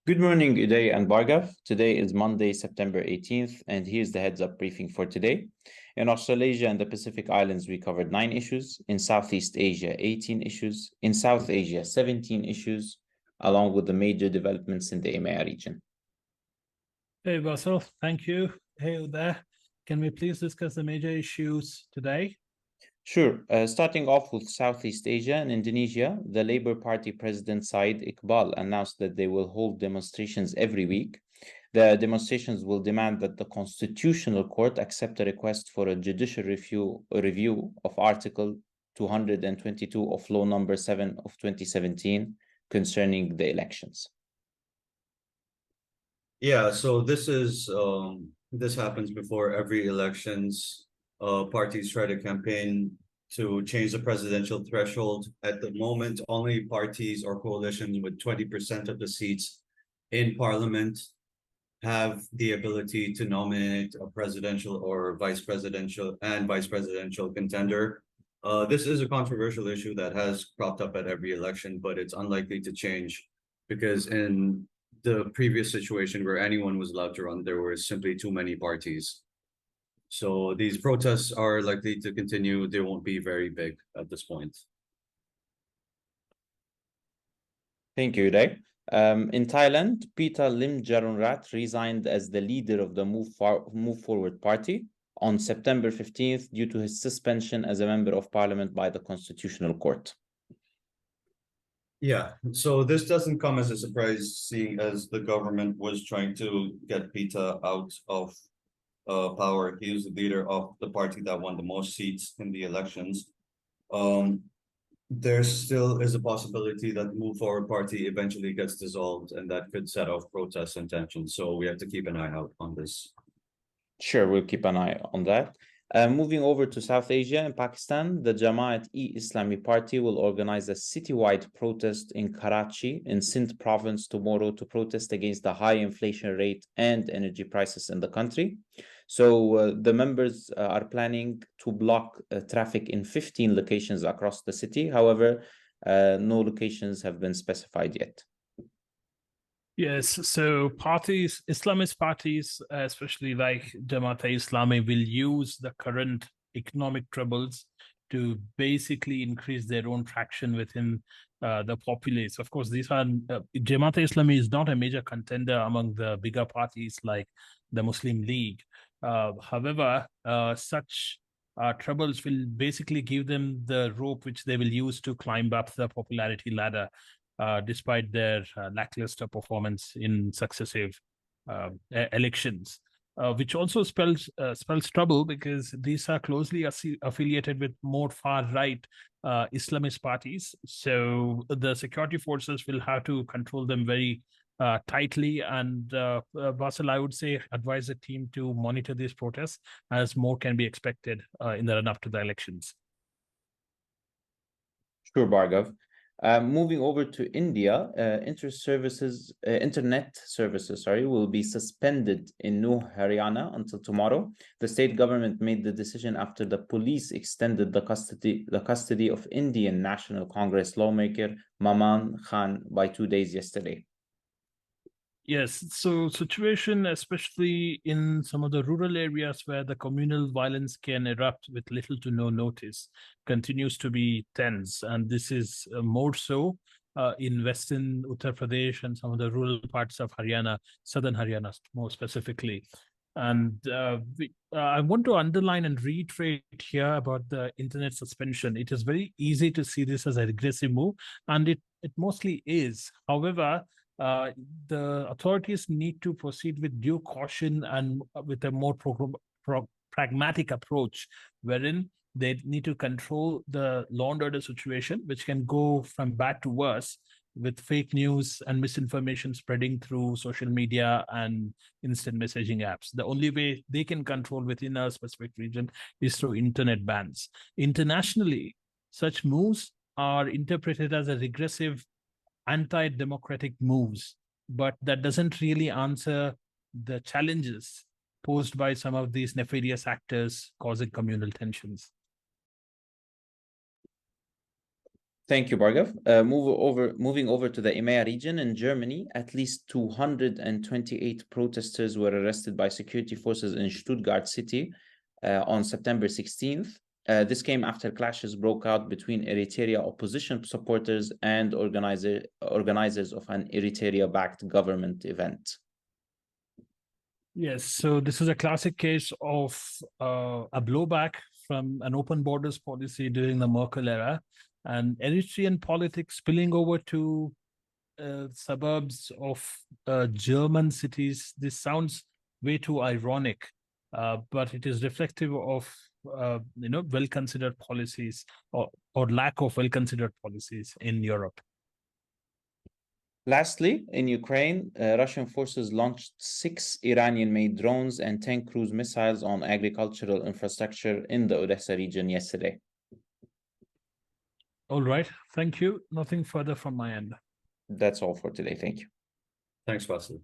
Good morning, Uday and Bhargav. Today is Monday, September 18th, and here's the heads up briefing for today. In Australasia and the Pacific Islands, we covered 9 issues. In Southeast Asia, 18 issues. In South Asia, 17 issues, along with the major developments in the EMEA region. Hey, Bassel, thank you. Hey, Uday. Can we please discuss the major issues today? Sure. Starting off with Southeast Asia and Indonesia, the Labour Party President Said Iqbal announced that they will hold demonstrations every week. The demonstrations will demand that the Constitutional Court accept a request for a judicial review of Article 222 of Law Number 7 of 2017 concerning the elections. Yeah, so this happens before every elections. Parties try to campaign to change the presidential threshold. At the moment, only parties or coalitions with 20% of the seats in parliament have the ability to nominate a presidential or vice presidential contender. This is a controversial issue that has cropped up at every election, but it's unlikely to change because in the previous situation where anyone was allowed to run, there were simply too many parties. So these protests are likely to continue. They won't be very big at this point. Thank you, Uday. In Thailand, Pita Limjaroenrat resigned as the leader of the Move Forward Party on September 15th due to his suspension as a member of parliament by the Constitutional Court. Yeah, so this doesn't come as a surprise, seeing as the government was trying to get Pita out of power. He was the leader of the party that won the most seats in the elections. There still is a possibility that the Move Forward Party eventually gets dissolved, and that could set off protests and tensions. So we have to keep an eye out on this. Sure, we'll keep an eye on that. Moving over to South Asia and Pakistan, the Jamaat-e-Islami Party will organize a citywide protest in Karachi in Sindh province tomorrow to protest against the high inflation rate and energy prices in the country. So the members are planning to block traffic in 15 locations across the city. However, no locations have been specified yet. Yes, so Islamist parties, especially like Jamaat-e-Islami, will use the current economic troubles to basically increase their own traction within the populace. Of course, Jamaat-e-Islami is not a major contender among the bigger parties like the Muslim League. However, such troubles will basically give them the rope which they will use to climb up the popularity ladder. Despite their lackluster performance in successive elections, which also spells trouble because these are closely affiliated with more far-right Islamist parties. So the security forces will have to control them very tightly. And Bassel, I would say, advise the team to monitor these protests as more can be expected in the run-up to the elections. Sure, Bhargav. Moving over to India, internet services will be suspended in New Haryana until tomorrow. The state government made the decision after the police extended the custody of Indian National Congress lawmaker Maman Khan by 2 days yesterday. Yes, so situation, especially in some of the rural areas where the communal violence can erupt with little to no notice, continues to be tense. And this is more so in western Uttar Pradesh and some of the rural parts of Haryana, southern Haryana more specifically. And I want to underline and reiterate here about the internet suspension. It is very easy to see this as a regressive move, and it mostly is. However, the authorities need to proceed with due caution and with a more pragmatic approach, wherein they need to control the law and order situation, which can go from bad to worse with fake news and misinformation spreading through social media and instant messaging apps. The only way they can control within a specific region is through internet bans. Internationally, such moves are interpreted as a regressive anti-democratic moves, but that doesn't really answer the challenges posed by some of these nefarious actors causing communal tensions. Thank you, Bhargav. Moving over to the EMEA region in Germany, at least 228 protesters were arrested by security forces in Stuttgart city on September 16th. This came after clashes broke out between Eritrea opposition supporters and organizers of an Eritrea-backed government event. Yes, so this is a classic case of a blowback from an open borders policy during the Merkel era, and Eritrean politics spilling over to suburbs of German cities. This sounds way too ironic, but it is reflective of well-considered policies or lack of well-considered policies in Europe. Lastly, in Ukraine, Russian forces launched 6 Iranian-made drones and 10 cruise missiles on agricultural infrastructure in the Odessa region yesterday. All right, thank you. Nothing further from my end. That's all for today. Thank you. Thanks, Bassel.